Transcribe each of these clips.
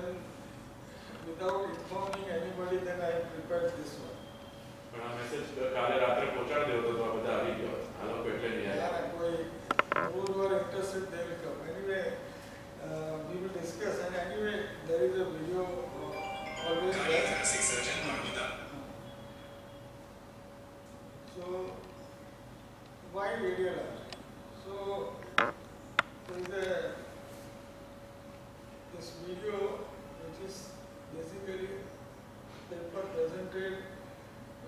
then without informing anybody, then I prepared this one. પણ આ message કાલે રાત્રે પહોંચાડી દેવો તો આ બધા આવી ગયો આ લોકો એટલે નહીં આવ્યા કોઈ those who are interested, they will come. Anyway, we will discuss, and anyway, there is a video always there. Thoracic surgeon Narmada. So, why radial artery? So, there is this video which is basically paper presented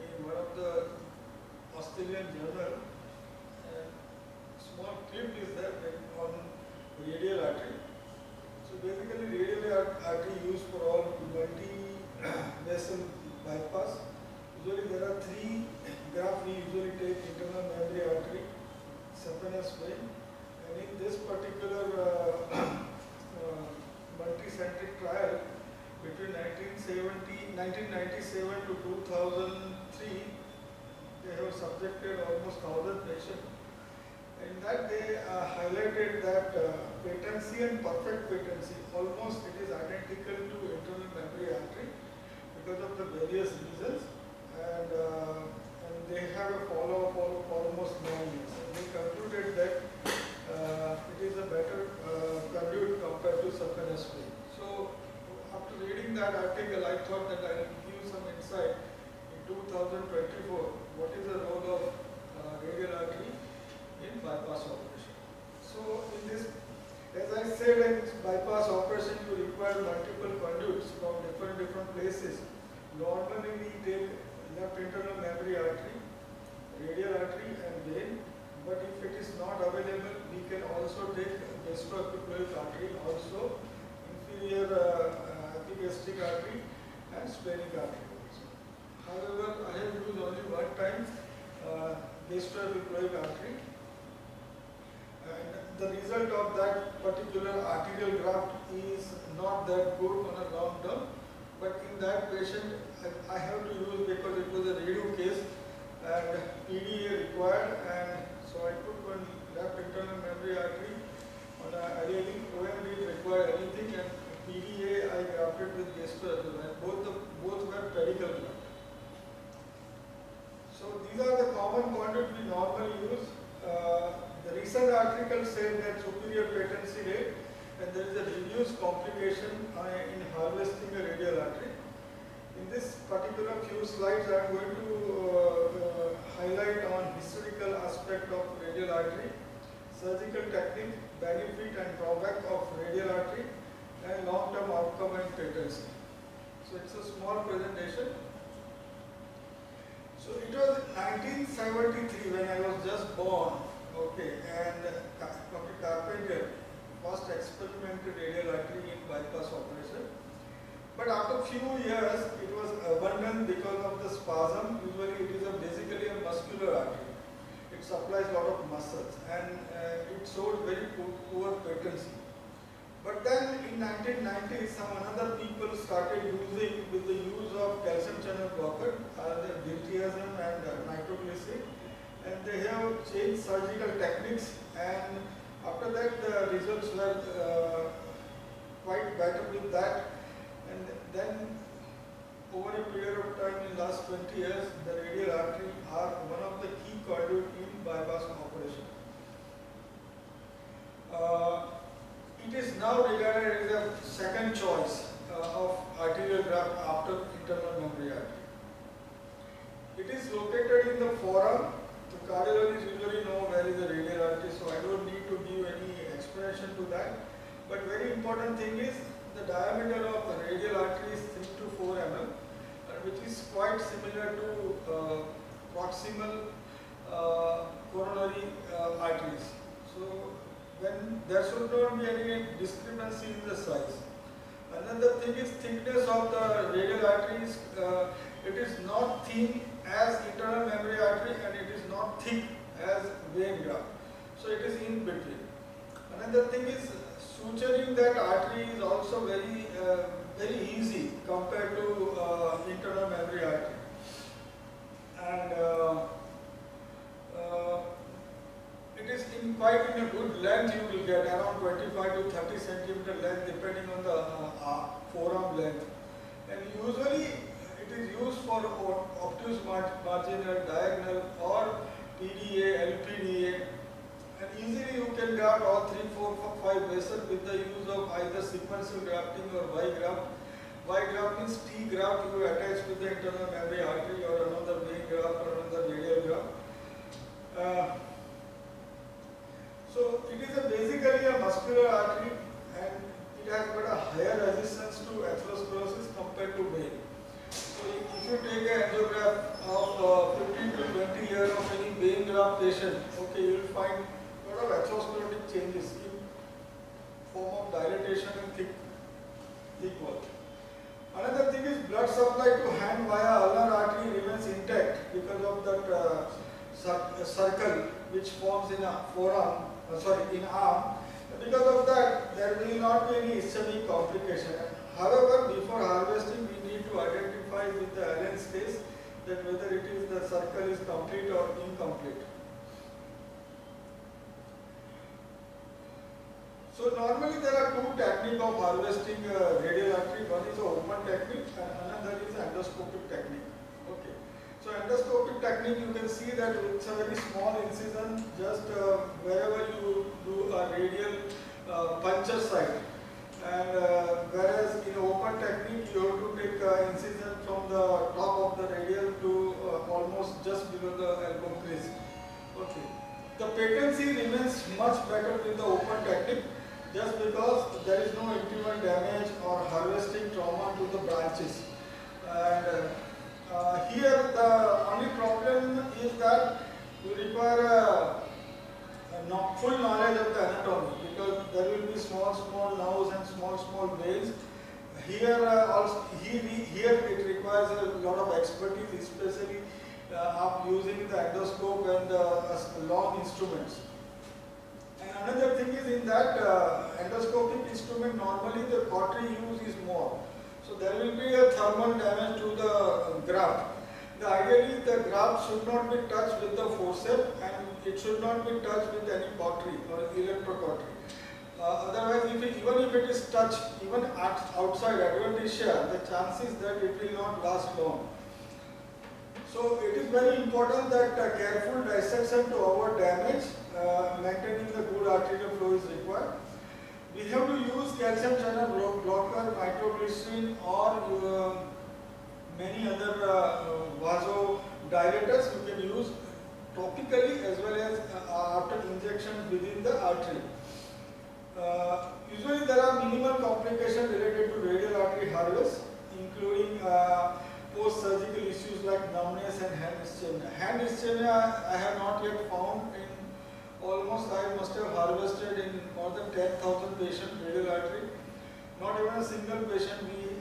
in one of the Australian journal. Small clip is there on radial artery. So basically radial artery used for all multi-vessel bypass. Usually there are three graphs we usually take: internal memory artery, saphenous vein, and in this particular multi-centric trial between 1997 to 2003, they have subjected almost 1,000 patients. In that they highlighted that patency and perfect patency, almost it is identical to internal memory artery because of the various reasons, and they have a follow-up of almost 9 years. And they concluded that it is a better conduit compared to saphenous vein. So after reading that article, I thought that I will give some insight in 2024, what is the role of radial artery in bypass operation. So in this, as I said, in bypass operation you require multiple conduits from different places. Normally we take left internal memory artery, radial artery and vein, but if it is not available, we can also take gastroepicloic artery, also inferior epigastric artery and splenic artery also. However, I have used only one time gastroepicloic artery. And the result of that particular arterial graft is not that good on a long term, but in that patient I have to use because it was a redo case and PDA required, and so I took one left internal memory artery on a ideally OM didn't require anything, and PDA I grafted with gastroepicloic. Both were pedicle graft. So these are the common conduits we normally use. The recent article said that superior patency rate and there is a reduced complication in harvesting a radial artery. In this particular few slides, I am going to highlight on historical aspect of radial artery, surgical technique, benefit and drawback of radial artery, and long-term outcome and patency. So it's a small presentation. So it was 1973 when I was just born. Okay, and Dr. Carpenter first experimented radial artery in bypass operation. But after few years, it was abandoned because of the spasm. Usually it is basically a muscular artery. It supplies a lot of muscles, and it showed very poor patency. But then in 1990s, some another people started using with the use of calcium channel blocker, the diltiazem and nitroglycerin. And they have changed surgical techniques, and after that the results were quite better with that. And then over a period of time in last 20 years, the radial artery are one of the key conduit in bypass operation. It is now regarded as a second choice of arterial graft after internal memory artery. It is located in the forearm. The cardiologists usually know where is the radial artery, so I don't need to give any explanation to that. But very important thing is the diameter of the radial artery is 3 to 4 mm, which is quite similar to proximal coronary arteries. So when there should not be any discrepancy in the size. Another thing is thickness of the radial arteries. It is not thin as internal memory artery, and it is not thick as vein graft. So it is in between. Another thing is suturing that artery is also very easy compared to internal memory artery. And it is in quite in a good length. You will get around 25 to 30 centimeter length depending on the forearm length. And usually it is used for obtuse marginal, diagonal or PDA, LPDA. And easily you can graft all 3, 4, 5 vessels with the use of either sequential grafting or Y graft. Y graft means T graft you attach with the internal memory artery or another vein graft or another radial graft. So it is basically a muscular artery and it has got a higher resistance to atherosclerosis compared to vein. So if you take an angiograph of 15 to 20 years of any vein graft patient, okay, you will find a lot of atherosclerotic changes in form of dilatation and thick wall. Another thing is blood supply to hand via ulnar artery remains intact because of that circle which forms in a forearm, in arm. Because of that, there will not be any ischemic complication. However, before harvesting, we need to identify with the Allen's case that whether it is the circle is complete or incomplete. So normally there are two techniques of harvesting radial artery. One is the open technique and another is endoscopic technique. Okay. So endoscopic technique, you can see that it's a very small incision, just wherever you do a radial puncture site. And whereas in open technique, you have to take incision from the top of the radial to almost just below the elbow crease. Okay. The patency remains much better with the open technique, just because there is no intimal damage or harvesting trauma to the branches. And here the only problem is that you require full knowledge of the anatomy, because there will be small nerves and small veins. Here here it requires a lot of expertise, especially of using the endoscope and long instruments. And another thing is in that endoscopic instrument, normally the cautery use is more. So there will be a thermal damage to the graft. Ideally, the graft should not be touched with the forceps and it should not be touched with any cautery or electrocautery. Otherwise, even if it is touched, even outside adventitia, the chances that it will not last long. So it is very important that careful dissection to avoid damage, maintaining the good arterial flow is required. We have to use calcium channel blocker, nitroglycerin or many other vasodilators you can use topically as well as after injection within the artery. Usually there are minimal complications related to radial artery harvest, including post-surgical issues like numbness and hand ischemia. Hand ischemia I have not yet found in almost, I must have harvested in more than 10,000 patients radial artery. Not even a single patient we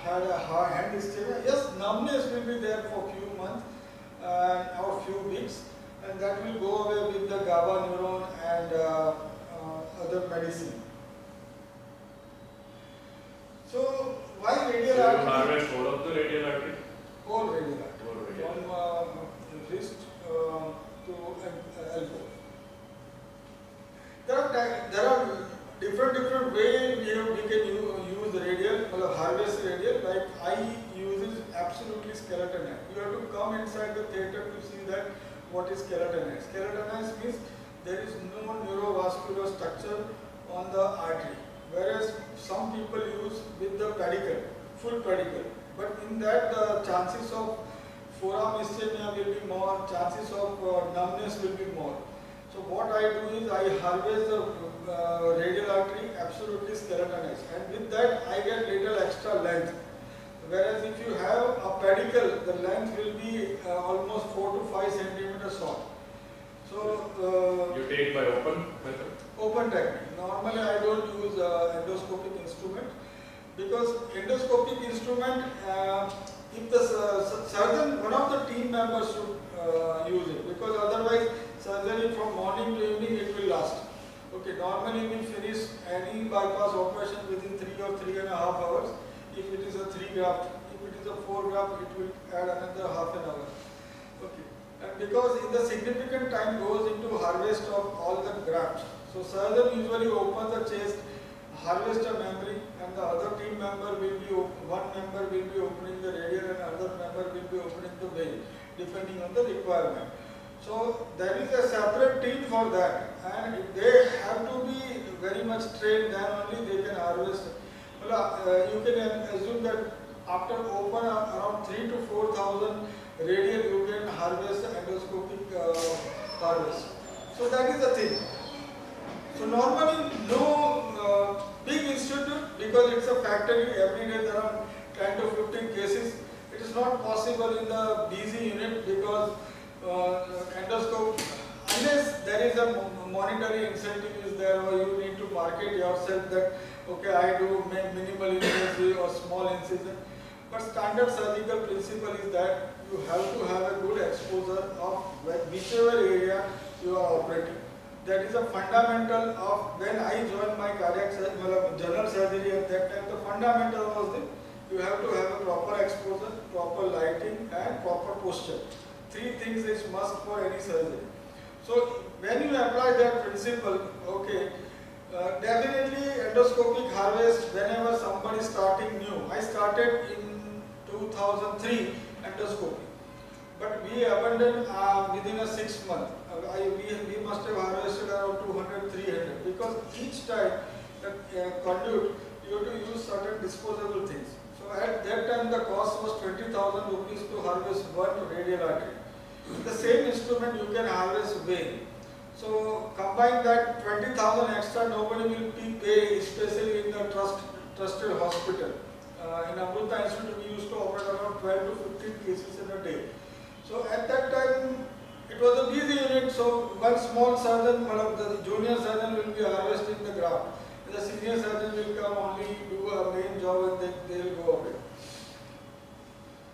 had a hand ischemia. Yes, numbness will be there for a few months or few weeks, and that will go away with the GABA neuron and other medicine. So why radial artery? You harvest whole of the radial artery? Whole radial artery. From wrist to elbow. There are different ways we can use radial, harvest radial. Like I uses absolutely skeletonized. You have to come inside the theatre to see that what is skeletonized. Skeletonized means there is no neurovascular structure on the artery, whereas some people use with the pedicle, full pedicle. But in that the chances of forearm ischemia will be more, chances of numbness will be more. So what I do is I harvest the radial artery absolutely skeletonized, and with that I get little extra length. Whereas if you have a pedicle, the length will be almost 4 to 5 centimeters short. So you take by open method? Open technique. Normally I don't use endoscopic instrument, because endoscopic instrument, if the surgeon, one of the team members should use it, because otherwise surgery from morning to evening it will last. Okay, normally we finish any bypass operation within 3 or 3.5 hours. If it is a 3 graft, if it is a 4 graft, it will add another half an hour. Okay. And because in the significant time goes into harvest of all the grafts. So surgeon usually opens the chest, harvest a memory, and the other team member will be, one member will be opening the radial and other member will be opening the vein, depending on the requirement. So there is a separate team for that, and they have to be very much trained, then only they can harvest. You can assume that after open around 3 to 4,000 radial you can harvest endoscopic harvest. So that is the thing. So normally no big institute, because it's a factory, every day there are 10 to 15 cases. It is not possible in the busy unit because endoscope, unless there is a monetary incentive is there, or you need to market yourself that okay, I do minimal incision or small incision. But standard surgical principle is that you have to have a good exposure of whichever area you are operating. That is a fundamental of when I joined my cardiac general surgery at that time. The fundamental was that you have to have a proper exposure, proper lighting, and proper posture. Three things is must for any surgery. So when you apply that principle, okay, definitely endoscopic harvest whenever somebody is starting new. I started in 2003 endoscopy, but we abandoned within a 6 month. We must have harvested around 200, 300 because each time the conduit you have to use certain disposable things. So at that time the cost was 20,000 rupees to harvest one radial artery. The same instrument you can harvest vein. So combine that 20,000 extra, nobody will be paid, especially in the trusted hospital. In Amrita Institute we used to operate around 12 to 15 cases in a day. So at that time it was a busy unit, so one small surgeon, the junior surgeon will be harvesting the graft. The senior surgeon will come only do a main job and they will go away.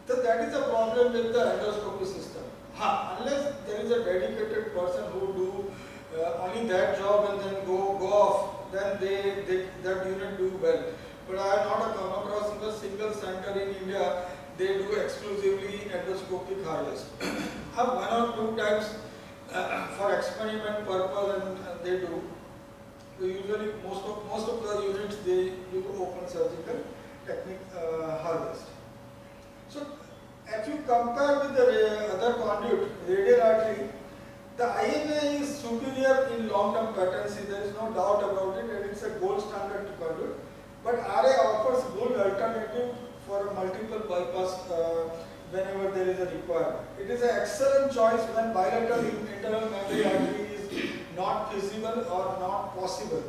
So that is the problem with the endoscopy system. Unless there is a dedicated person who do only that job and then go off, then that unit do well. But I have not come across in a single center in India they do exclusively endoscopic harvest. One or two times for experiment purpose and they do. Usually most of the units they do open surgical technique harvest. So if you compare with the other conduit, radial artery, the INA is superior in long-term patency, there is no doubt about it, and it's a gold standard conduit. But RA offers good alternative for multiple bypass whenever there is a requirement. It is an excellent choice when bilateral internal memory artery is not feasible or not possible.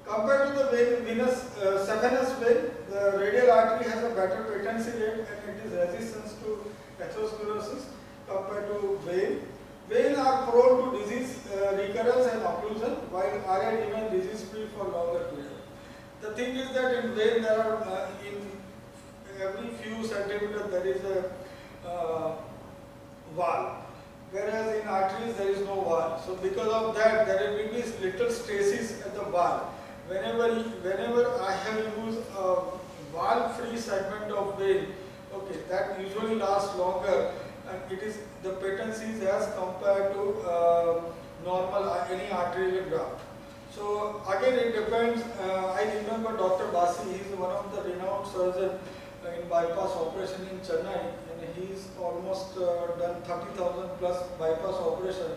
Compared to the venous saphenous vein, the radial artery has a better patency rate and it is resistant to atherosclerosis compared to vein. Vein are prone to disease recurrence and occlusion, while RA remain disease free for longer period. The thing is that in vein there are in every few centimeters there is a valve, whereas in arteries there is no valve. So because of that there will be little stasis at the valve. Whenever I have used a valve-free segment of vein, okay, that usually lasts longer, and it is the patency is as compared to normal any arterial graft. So again it depends. I remember Dr. Basi, he is one of the renowned surgeon in bypass operation in Chennai, and he is almost done 30,000 plus bypass operation,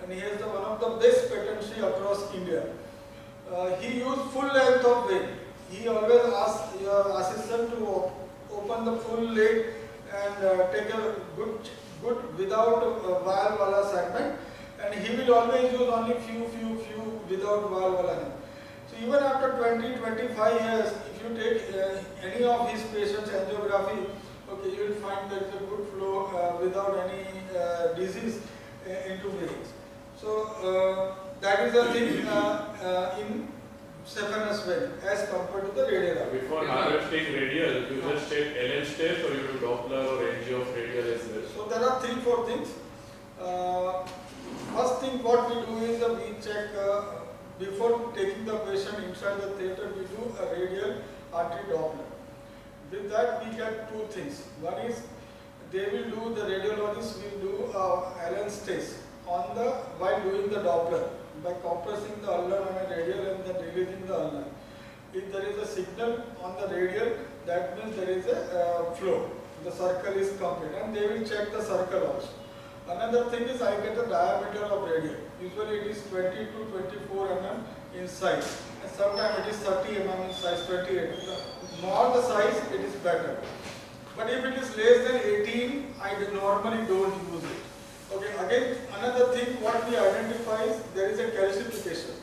and he has one of the best patency across India. He used full length of vein. He always asks your assistant to open the full leg and take a good without valve wala segment, and he will always use only few without valve wala. So even after 20-25 years, if you take any of his patients angiography, okay, you will find there is a good flow without any disease into veins. So that is the thing in saphenous vein as compared to the radial. Before harvesting radial, you just take LN test or you do Doppler or angio of radial as well? So there are 3-4 things. First thing what we do is we check before taking the patient inside the theatre, we do a radial artery Doppler. With that we get two things. One is they will do, the radiologist will do Allen's test on the, while doing the Doppler, by compressing the ulnar on a radial and then releasing the ulnar. If there is a signal on the radial, that means there is a flow. The circle is complete, and they will check the circle also. Another thing is I get the diameter of radial. Usually it is 20 to 24 mm in size, and sometimes it is 30 mm in size, 28. The more the size, it is better. But if it is less than 18, I normally don't use it. Okay, again, another thing what we identify is there is a calcification.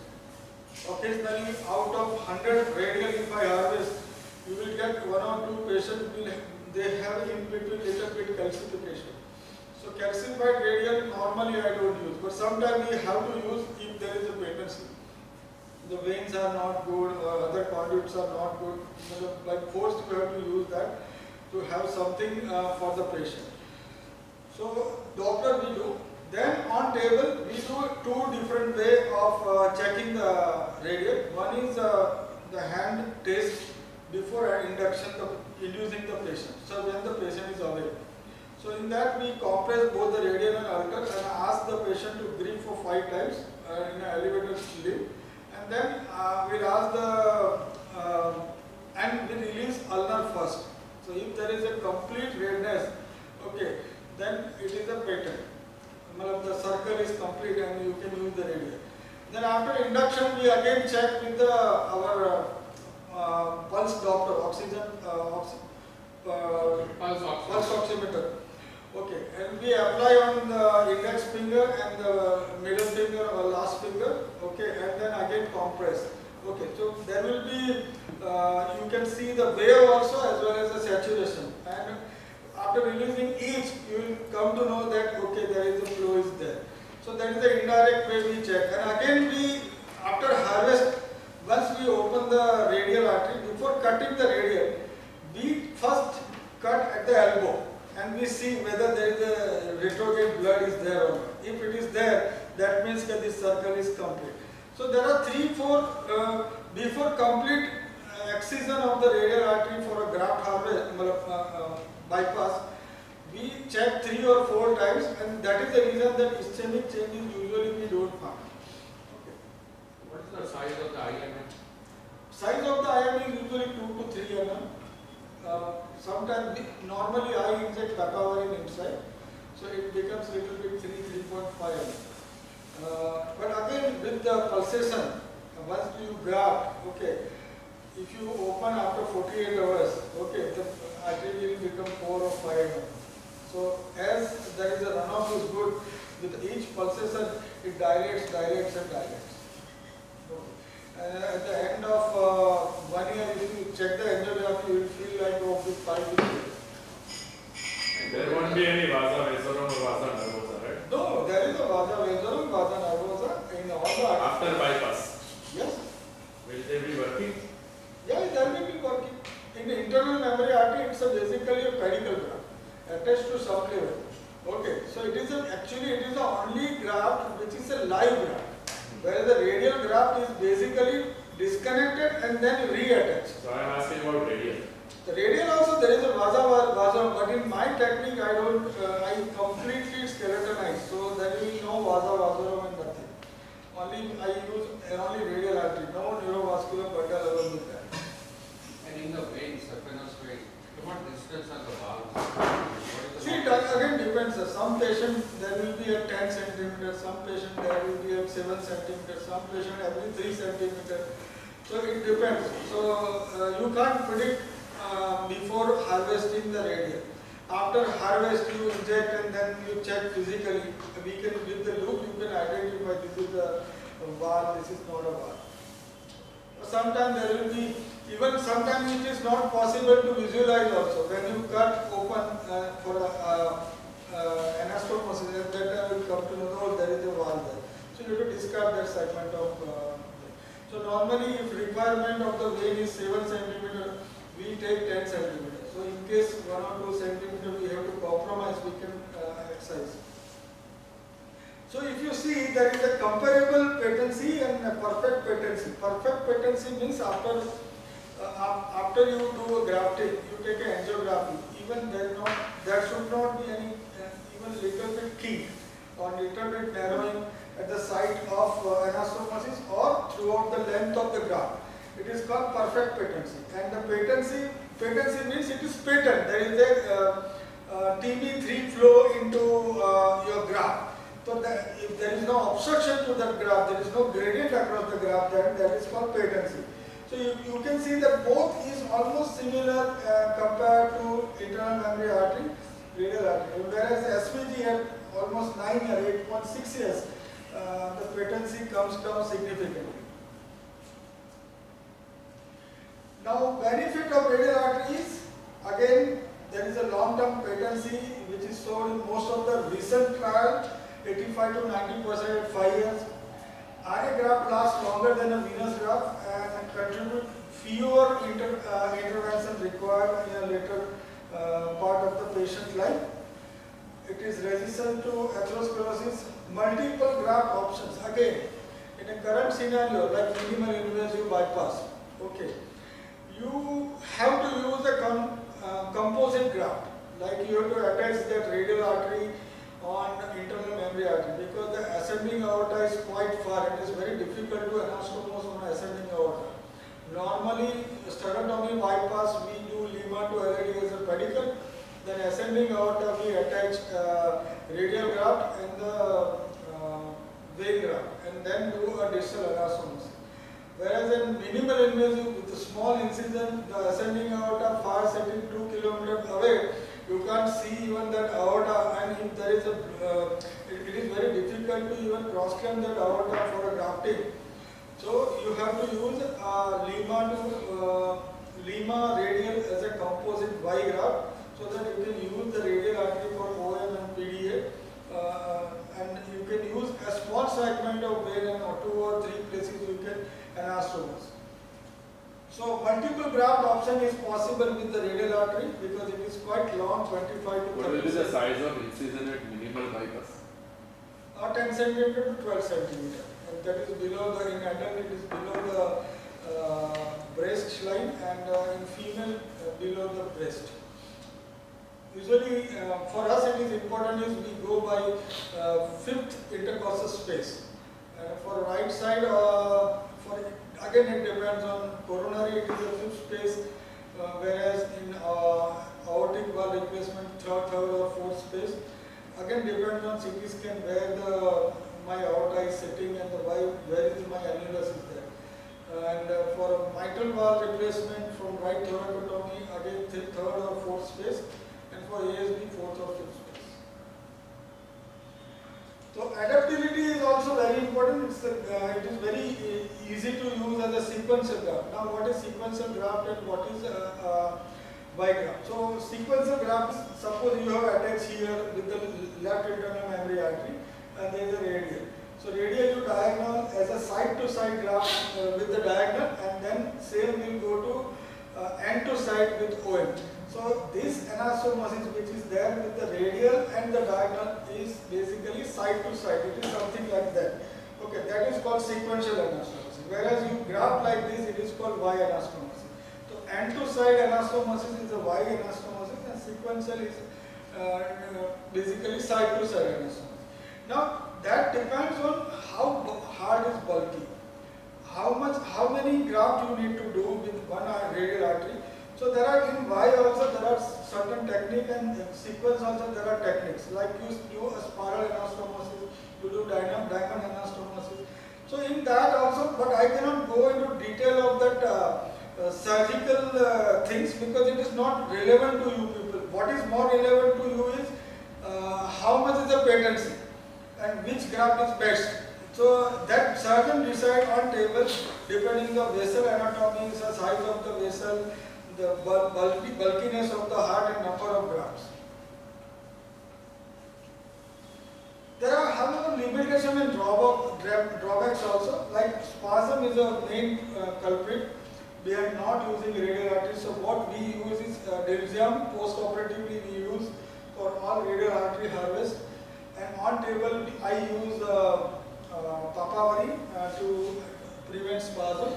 Occasionally, out of 100 radial if I harvest, you will get 1 or 2 patients they have in between little bit calcification. So calcified radial normally I don't use, but sometimes we have to use if there is a patency. The veins are not good or other conduits are not good. Like forced you have to use that to have something for the patient. So Doppler we do. Then on table we do 2 different ways of checking the radial. One is the hand test before induction, inducing the patient. So when the patient is awake. So in that we compress both the radial and ulnar and ask the patient to breathe for 5 times in an elevated sleep. And then we'll ask the and we release ulnar first. So if there is a complete redness, okay, then it is a patent. The circle is complete and you can use the radial. Then after induction, we again check with our pulse Doppler, oxygen, pulse oximeter. Okay, and we apply on the index finger and the middle finger or last finger. Okay, and then again compress. Okay, so there will be, you can see the wave also as well as the saturation. And after releasing each, you will come to know that okay, there is a flow is there. So that is the indirect way we check. And again we, after harvest, once we open the radial artery, before cutting the radial, we first cut at the elbow and we see whether there is a retrograde blood is there or not. If it is there, that means that this circle is complete. So there are 3-4 before complete excision of the radial artery for a graft harvest bypass, we check 3 or 4 times, and that is the reason that ischemic changes usually we don't find. Okay. What is the size of the IMN? Size of the IMN is usually 2 to 3 mm. Sometimes normally I inject papaverine inside, so it becomes little bit 3.5 mm. But again with the pulsation, once you graft, okay, if you open after 48 hours, okay, the artery will become 4 or 5 mm. So as there is a runoff is good, with each pulsation it dilates and dilates. Okay. At the end of 1 year, if you check the angiography, you will feel like oh, with 5 years. There won't be any vasa vasorum or vasa nervosa, right? No, there is a vasa vasorum, vasa nervosa in all the After bypass. Yes. Will they be working? Yeah, that will be working. In the internal memory artery, it's basically a pedicle graft attached to subclavian. Okay, so it is actually it is the only graft which is a live graft, whereas the radial graft is basically disconnected and then reattached. So I am asking about radial. The radial also there is a vasa, but in my technique I don't, I completely skeletonize, so there will be no vasa and nothing. Only I use only radial artery, no neurovascular bundle along with that. And in the veins, saphenous vein, what distance are the valves? See, it again depends. Some patient there will be a 10 centimeter, some patient there will be a 7 centimeter, some patient every 3 centimeter. So it depends. So you can't predict before harvesting the radial. After harvest you inject and then you check physically. We can with the loop you can identify this is a valve, this is not a valve. Sometimes there will be, even sometimes it is not possible to visualize also. When you cut open for anastomosis, at that time you come to know oh, there is a valve there. So you have to discard that segment of so normally if requirement of the vein is 7 centimeter, we take 10 centimeter. So in case 1 or 2 centimeter we have to compromise, we can excise. So if you see there is a comparable patency and a perfect patency. Perfect patency means after you do a grafting, you take an angiography. If even there should not be any even little bit kink or little bit narrowing at the site of anastomosis or throughout the length of the graft. It is called perfect patency. And the patency means it is patent. There is a TB3 flow into your graft. So if there is no obstruction to that graft, there is no gradient across the graft, then that is called patency. So you can see that both is almost similar compared to internal memory artery, radial artery. Whereas SVG had almost 9 or 8.6 years, the patency comes down significantly. Now, benefit of radial artery is, again, there is a long-term patency which is shown in most of the recent trials, 85 to 90% at 5 years. RA graft lasts longer than a venous graft and contribute fewer interventions required in a later part of the patient's life. It is resistant to atherosclerosis. Multiple graft options. Again, in a current scenario like minimal invasive bypass, okay, you have to use a composite graft. Like you have to attach that radial artery on internal memory artery because the ascending aorta is quite far. It is very difficult to anastomose on ascending aorta. Normally, sternotomy bypass we do Lehmann to LAD as a pedicle. Then ascending aorta we attach radial graft and the vein graft and then do a distal anastomosis. Whereas in minimal invasive with a small incision, the ascending aorta far sitting 2 kilometers away, you can't see even that aorta, and if there is it is very difficult to even cross-clamp that aorta for a grafting. So you have to use Lima radial as a composite Y graft, so that you can use the radial artery for OM and PDA, and you can use a small segment of vein and 2 or 3 places you can anastomose. So multiple graft option is possible with the radial artery because it is quite long, 25 to 30. What will be the size of incision at minimal bypass? 10 cm to 12 cm. And that is below the, in adult it is below the breast line, and in female below the breast. Usually for us it is important is we go by 5th intercostal space. For right side, again it depends on coronary, it is a 5th space, whereas in aortic valve replacement 3rd or 4th space. Again depends on CT scan where my aorta is sitting and where is my annulus is there. And for mitral valve replacement from right thoracotomy, again 3rd or 4th space, and for ASB 4th or 5th space. So adaptability is also very important. It is very easy to use as a sequential graft. Now what is sequential graft and what is bigraft? So sequential graft, suppose you have attached here with the left internal memory artery and there is a radial. So radial to diagonal as a side-to-side graft with the diagonal, and then same will go to end-to-side with OM. So this anastomosis which is there with the radial and the diagonal is basically side to side. It is something like that. Okay, that is called sequential anastomosis. Whereas you graft like this, it is called Y anastomosis. So end to side anastomosis is a Y anastomosis, and sequential is basically side to side anastomosis. Now that depends on how hard is bulky, how many graft you need to do with one radial artery. So there are in Y also there are certain technique, and sequence also there are techniques, like you do a spiral anastomosis, you do diamond anastomosis. So in that also, but I cannot go into detail of that surgical things because it is not relevant to you people. What is more relevant to you is how much is the patency and which graft is best. So that surgeon decide on table depending the vessel anatomy, the size of the vessel, the bulkiness of the heart and number of grafts. There are however limitations and drawbacks also, like spasm is a main culprit. We are not using radial artery, so what we use is Delzium. Post-operatively we use for all radial artery harvest, and on table I use Papavari to prevent spasm.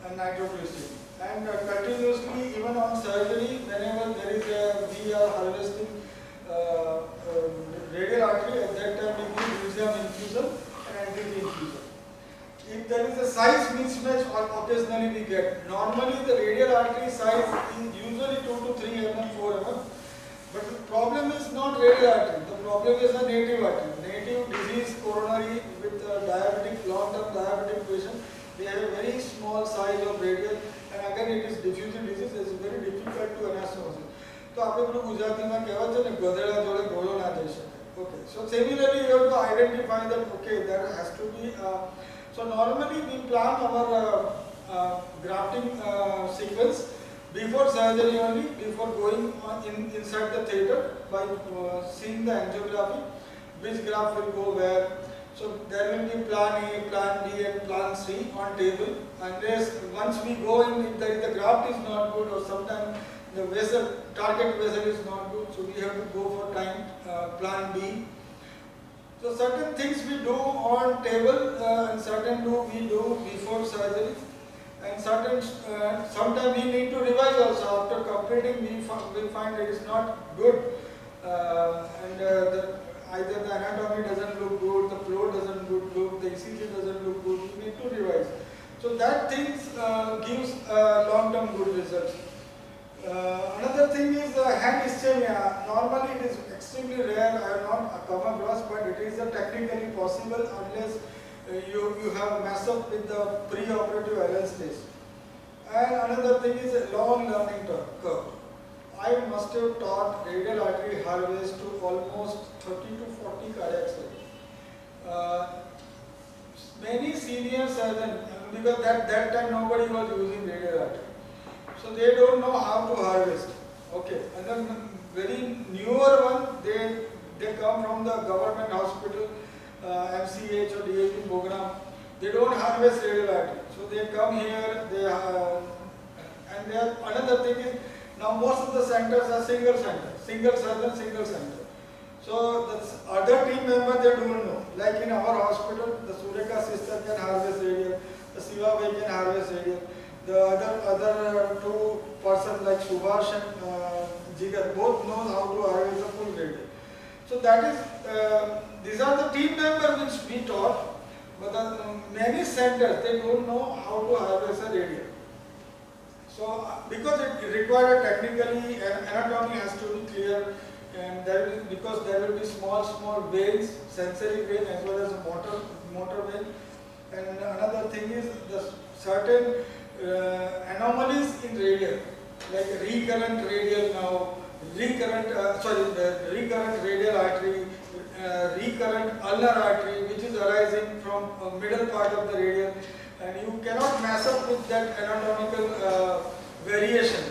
and nitroglycerin. And continuously, even on surgery, whenever there is we are harvesting radial artery, at that time we give museum infusion and anti infusion. If there is a size mismatch, or occasionally we get. Normally the radial artery size is usually 2 to 3 mm, 4 mm. But the problem is not radial artery. The problem is a native artery. Native disease, coronary with diabetic, long-term diabetic patient, they have a very small size of radial, and again it is diffusive disease. It is very difficult to anastomosis. So આપણે પેલું ગુજરાતીમાં કહેવાય છે ને ગધેડા જોડે ઘોડો ના જઈ શકે. Okay. So similarly, you have to identify that. Okay, there has to be. So normally we plan our grafting sequence before surgery only, before going inside the theatre by seeing the angiography, which graft will go where. So there will be plan A, plan B and plan C on table. Unless once we go in, if the graft is not good or sometimes the vessel, target vessel is not good, so we have to go for plan B. So certain things we do on table and certain we do before surgery. And certain, sometimes we need to revise also. After completing, we find it is not good, either the anatomy doesn't look good, the flow doesn't look, the ECG doesn't look good. We need to revise. So that things gives long-term good results. Another thing is hand ischemia. Normally it is extremely rare. I have not come across, but it is technically possible unless you have messed up with the pre-operative LL stage. And another thing is a long learning curve. I must have taught radial artery harvest to almost 30 to 40 cardiac studies. Many senior surgeons, because that time nobody was using radial artery, so they don't know how to harvest. Okay, and then very newer one, they come from the government hospital, MCH or DAP program. They don't harvest radial artery, so they come here. And another thing is, now most of the centers are single center, single surgeon, single center. So the other team member, they don't know. Like in our hospital, the Sureka sister can harvest radial, the Siva Bhai can harvest radial, the other two persons like Subhash and Jigar both know how to harvest the full radial. So that is, these are the team members which we taught, but many centers, they don't know how to harvest a radial. So because it requires technically, anatomy has to be clear, and because there will be small veins, sensory vein as well as motor vein. And another thing is the certain anomalies in radial, like recurrent radial now, recurrent radial artery, recurrent ulnar artery, which is arising from middle part of the radial, and you cannot mess up with that anatomical variation.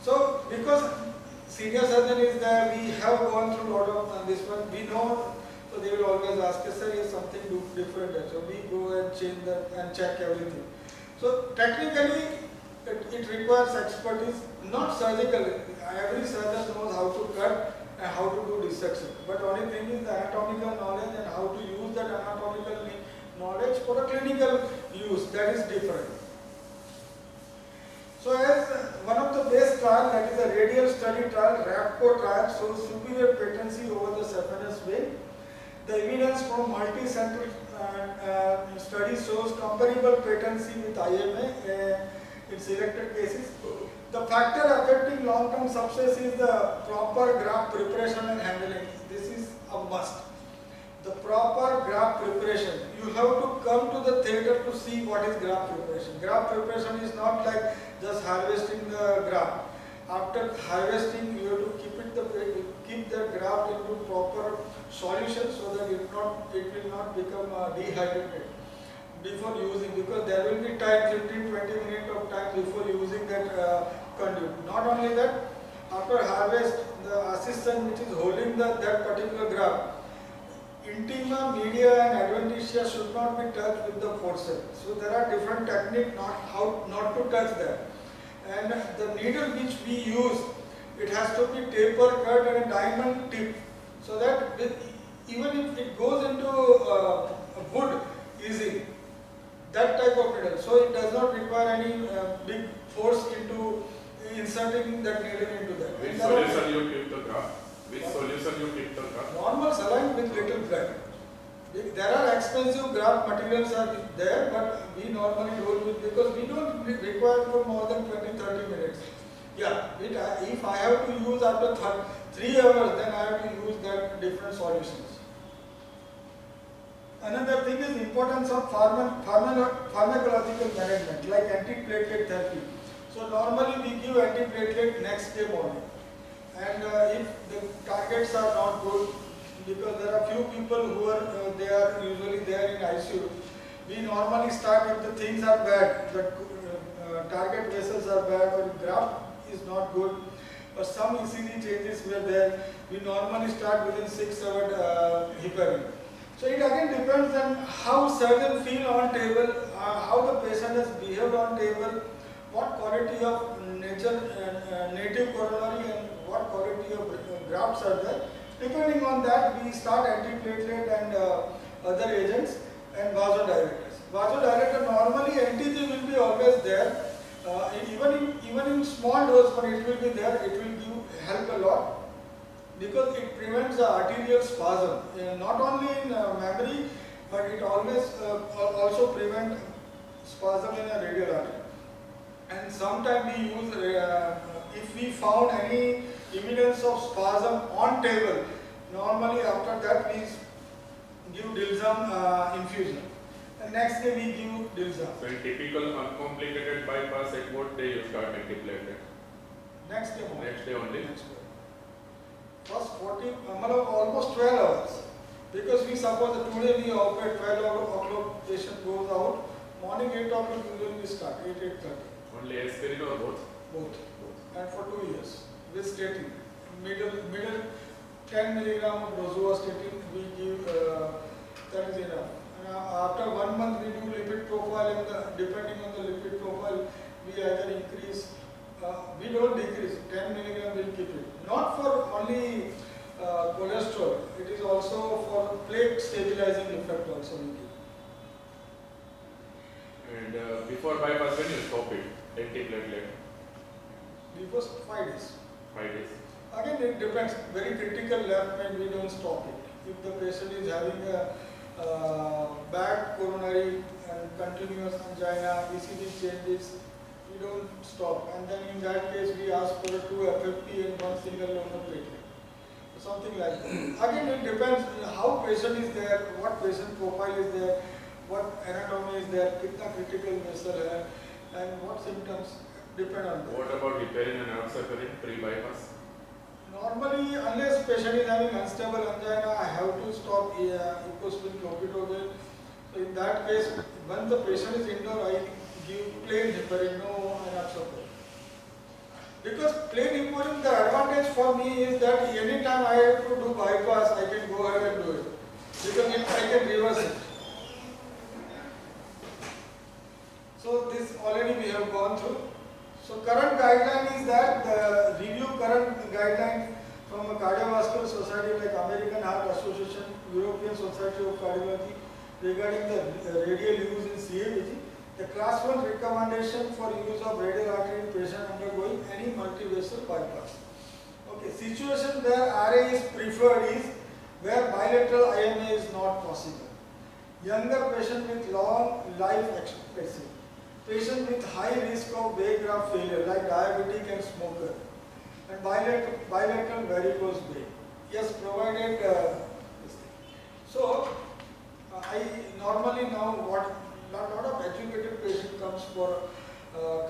So because senior surgeon is there, we have gone through a lot of this one, we know, so they will always ask us, sir, is something different, so we go and change that and check everything. So technically it requires expertise, not surgical. Every surgeon knows how to cut and how to do dissection, but only thing is the anatomical knowledge and how to use that anatomical knowledge for a clinical use, that is different. So as one of the best trial, that is a radial study trial, RAPCO trial, shows superior patency over the saphenous vein. The evidence from multi-center study shows comparable patency with IMA in selected cases. The factor affecting long-term success is the proper graft preparation and handling. This is a must. The proper graft preparation. You have to come to the theatre to see what is graft preparation. Graft preparation is not like just harvesting the graft. After harvesting, you have to keep the graft into proper solution so that it will not become dehydrated before using, because there will be time, 15-20 minutes of time before using that conduit. Not only that, after harvest, the assistant which is holding that particular graft, intima, media and adventitia should not be touched with the forceps. So there are different techniques not to touch that. And the needle which we use, it has to be taper cut and a diamond tip, so that even if it goes into wood easily, that type of needle. So it does not require any big force into inserting that needle into that. Which And there are solution you keep the graft? Which solution you keep the graft? normal saline with little blood. There are expensive graft materials are there, but we normally roll with because we don't require for more than 20-30 minutes. Yeah, if I have to use after 3 hours, then I have to use that different solutions. Another thing is importance of pharmacological management, like antiplatelet therapy. So normally we give antiplatelet next day morning, and if the targets are not good, because there are few people who are they are usually there in ICU, we normally start if the things are bad, the target vessels are bad, or graft is not good, or some ECG changes were there, we normally start within 6 hours heparin. So it again depends on how surgeon feel on table, how the patient has behaved on table, what quality of native coronary and what quality of grafts are there. Depending on that, we start antiplatelet and other agents and vasodilators. Vasodilator normally NTG will be always there. Even in small dose, but it will be there. It will help a lot because it prevents the arterial spasm. Not only in memory, but it always also prevent spasm in a radial artery. And sometimes we use if we found any evidence of spasm on table, normally after that we give Dilzam infusion. And next day we give Dilzam. So in typical uncomplicated bypass, at what day you start antiplatelet? Next day only. Next day only? Next day. First 40, almost 12 hours. Because we suppose that today we operate 12 o'clock, patient goes out. Morning 8 o'clock usually we start, 8:30. Only aspirin or both? Both. And for 2 years. With statin. Middle 10 milligram of rosuvastatin we give, that is enough. And after 1 month we do lipid profile, and depending on the lipid profile, we either increase, we don't decrease, 10 milligram we'll keep it. Not for only cholesterol, it is also for plate stabilizing effect also we give. And before bypass, when you stop it? Antiplatelet? Before 5 days. 5 days. Again, it depends. Very critical left main, we don't stop it. If the patient is having a bad coronary and continuous angina, ECG changes, we don't stop. And then in that case, we ask for a 2 FFP and 1 single donor platelet. Something like that. Again, it depends how patient is there, what patient profile is there, what anatomy is there, kitna critical vessel hai, and what symptoms depend on that. What about heparin and enoxaparin pre-bypass? Normally, unless patient is having unstable angina, I have to stop ecospin clopidogrel. So in that case, once the patient is indoor, I give plain heparin, no enoxaparin. Because plain heparin, the advantage for me is that anytime I have to do bypass, I can go ahead and do it. Because I can reverse it. So this already we have gone through. So current guideline is that the review current guideline from a cardiovascular society like American Heart Association, European Society of Cardiology regarding the radial use in CABG. The class 1 recommendation for use of radial artery in patient undergoing any multivessel bypass. Okay, situation where RA is preferred is where bilateral IMA is not possible. Younger patient with long life expectancy. Patient with high risk of vein graft failure like diabetic and smoker, and bilateral varicose vein. Yes, provided this thing. So I normally now what a lot of educated patient comes for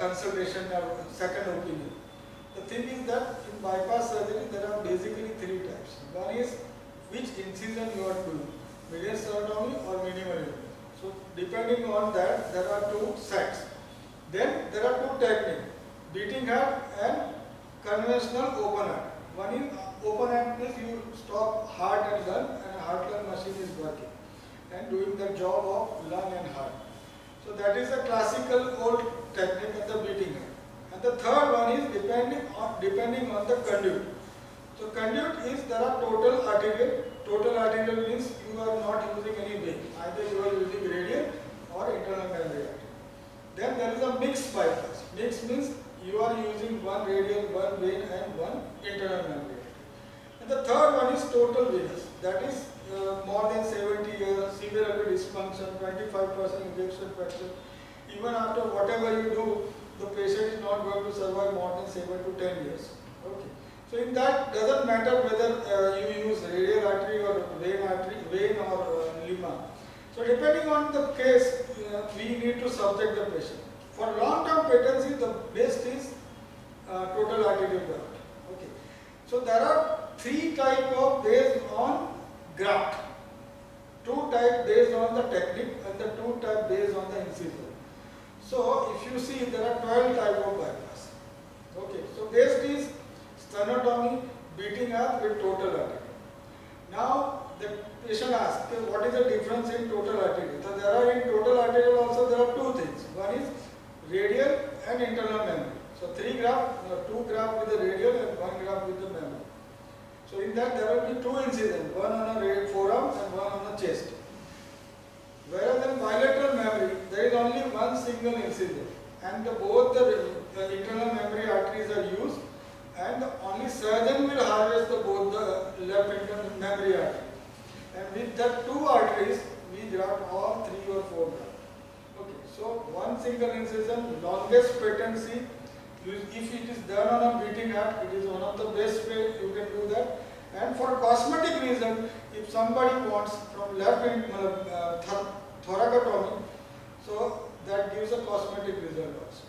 consultation or second opinion. The thing is that in bypass surgery there are basically 3 types. One is which incision you are doing, medial sternotomy or minimal. So depending on that, there are 2 sets. Then there are 2 techniques, beating heart and conventional open heart. One is open heart means you stop heart and lung, and heart-lung machine is working and doing the job of lung and heart. So that is a classical old technique of the beating heart. And the third one is depending on the conduit. So conduit is there are total arterial. Total arterial means you are not using any vein. Either you are using radial or internal memory artery. Then there is a mixed bypass. Mixed means you are using one radial, one vein and one internal memory artery. And the third one is total venous. That is more than 70 years, severe dysfunction, 25% injection fraction. Even after whatever you do, the patient is not going to survive more than 7 to 10 years. Okay. So in that, doesn't matter whether you use radial artery or vein or lima. So depending on the case, we need to subject the patient. For long-term patency, the best is total arterial graft. Okay. So there are 3 types of based on graft. 2 types based on the technique and the 2 types based on the incision. So if you see, there are 12 types of bypass. Okay. So best is sternotomy, beating up with total artery. Now the patient asks, okay, what is the difference in total artery? So there are in total arterial also there are 2 things. One is radial and internal memory. So 3 graft, 2 graft with the radial and 1 graft with the memory. So in that there will be 2 incisions, one on a forearm and one on the chest. Whereas in bilateral memory, there is only one single incision, and both the internal memory arteries are used, and only surgeon will harvest both the left internal memory artery. And with that 2 arteries, we graft all 3 or 4 grafts. Okay, so one single incision, longest patency. If it is done on a beating heart, it is one of the best way you can do that. And for cosmetic reason, if somebody wants from left thoracotomy, so that gives a cosmetic result also.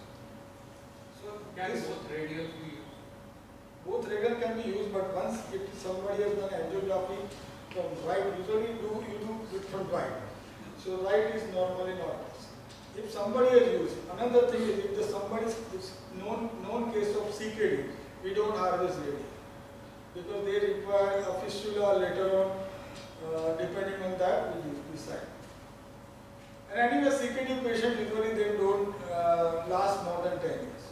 So Can both radials be used? Both radial can be used, but once if somebody has done angiography from right, usually you do it from right. So right is normally not. If somebody has used, another thing is if somebody is known case of CKD, we don't harvest radial because they require a fistula later on. Depending on that, we decide. And anyway, CKD patient usually they don't last more than 10 years.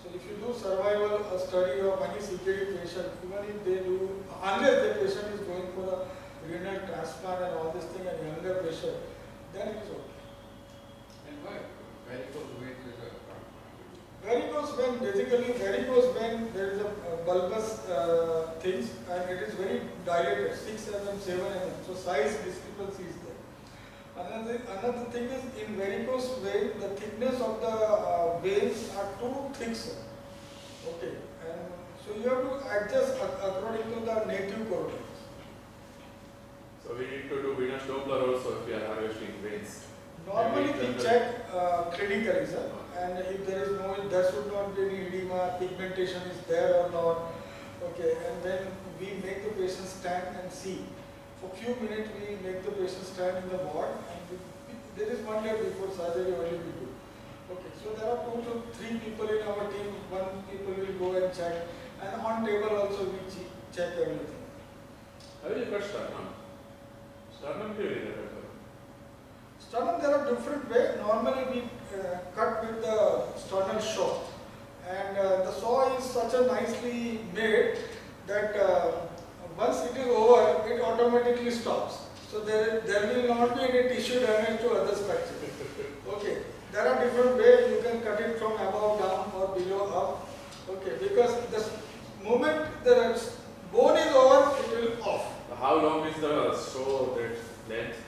So if you do survival study of any CKD patient, even if they do, unless the patient is going for a renal transplant and all this thing, and younger patient, then it is okay. And why varicose vein is a Varicose vein, basically varicose vein, there is a bulbous things and it is very dilated, 6 mm, 7 mm, so size discrepancy is there. Another thing is in varicose vein, the thickness of the veins are too thick, sir. Okay, and so you have to adjust according to the native coronaries. So we need to do venous Doppler also if we are harvesting veins. Normally we check clinically, sir, and if there is no, there should not be any edema, pigmentation is there or not. Okay, and then we make the patient stand and see. For few minutes we make the patient stand in the ward, and there is 1 day before surgery only we do. Okay, so there are 2 to 3 people in our team, 1 people will go and check, and on table also we check everything. How will you cut sternum? Sternum clearly. Sternum, there are different ways. Normally we cut with the sternal saw, and the saw is such a nicely made that once it is over, it automatically stops. So there will not be any tissue damage to other structures. Okay, there are different ways you can cut it from above down or below up. Okay, because the moment the bone is over, it will off. How long is the saw length?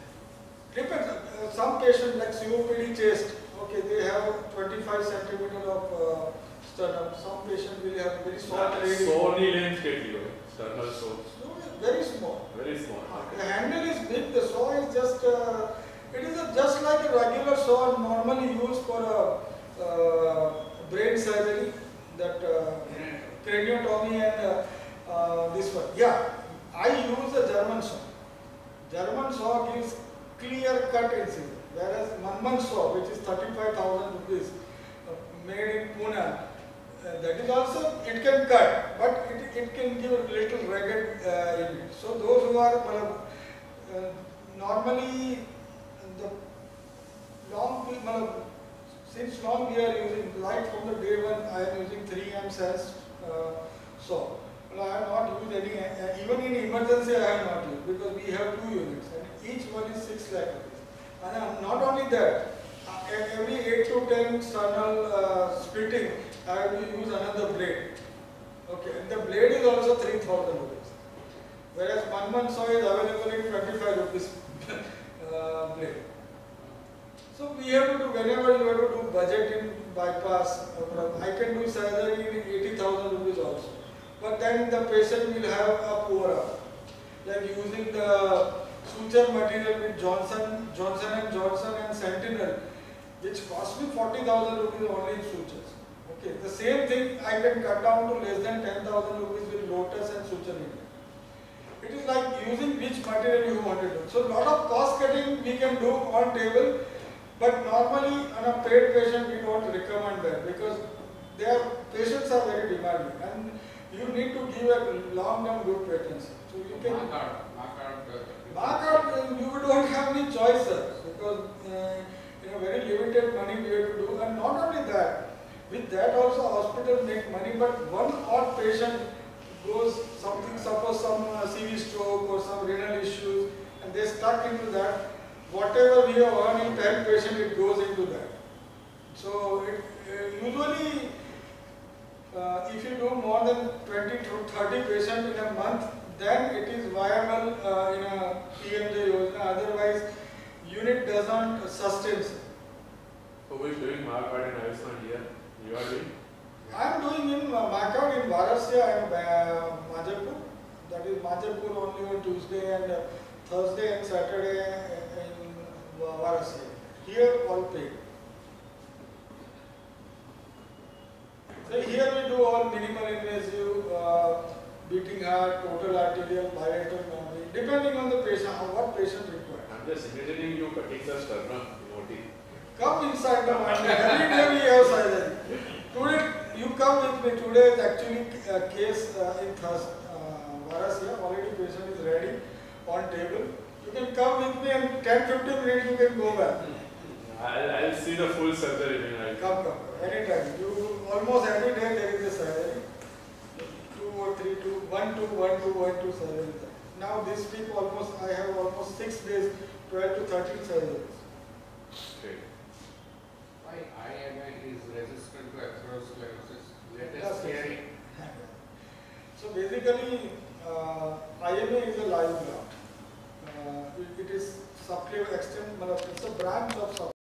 Depends. Some patients like COPD chest, okay, they have 25 centimeters of sternum. Some patients will have very short radius. Saw length sternal saw. Very small. Very small. The handle is big. The saw is just it is just like a regular saw normally used for brain surgery, that craniotomy and this one. Yeah, I use a German saw. German saw gives clear cut incision, whereas Manman saw, which is 35,000 rupees, made in Pune, that is also, it can cut, but it can give a little ragged image. So those who are normally the long, since long we are using, right from the day one I am using 3M size saw. I have not used any, even in emergency I have not used, because we have 2 units and each one is 6 lakh rupees. And not only that, every 8 to 10 sternal splitting, I have to use another blade. Okay, and the blade is also 3,000 rupees. Whereas 1 saw is available in 25 rupees blade. So we have to do, whenever you have to do budget in bypass, I can do surgery in 80,000 rupees also. But then the patient will have a poor out. Like using the suture material with Johnson & Johnson and Sentinel, which cost me 40,000 rupees only in sutures. Okay, the same thing I can cut down to less than 10,000 rupees with Lotus and suture needle. It is like using which material you want to do. So a lot of cost cutting we can do on table, but normally on a paid patient we don't recommend that because their patients are very demanding and you need to give a long-term good patency. So you can mark out, you don't have any choice, sir, because very limited money we have to do, and not only that, with that also hospitals make money, but one odd patient goes something, suppose some CV stroke or some renal issues, and they stuck into that. Whatever we have earned in 10 patients, it goes into that. So usually, if you do more than 20 to 30 patients in a month, then it is viable in a PMJ Yojana. Otherwise, unit does not sustain. So who is doing Marquardt and Ayushman here? You are doing? I am doing in Marquardt in Varasya and Majapur. That is Majapur only on Tuesday and Thursday and Saturday in Varasya. Here all paid. So here we do all minimal invasive, beating heart, total arterial, bilateral memory, depending on the patient, what patient requires. I'm just imagining you cutting the sternum in OT. Come inside the mind. Every day we have surgery. Today, you come with me. Today is actually a case in Varasya. Already patient is ready on table. You can come with me and 10-15 minutes you can go back. I'll see the full surgery when I come. Anytime. You almost every day there is a surgery. 2 or 3, 2, 1, 2, 1, 2, 1, 2 surgeries. Now this week I have almost 6 days, 12 to 13 surgeries. Okay. Why IMA is resistant to atherosclerosis? Latest theory. So basically, IMA is a live graft. It is subclavian extent, it's a branch of subclavian.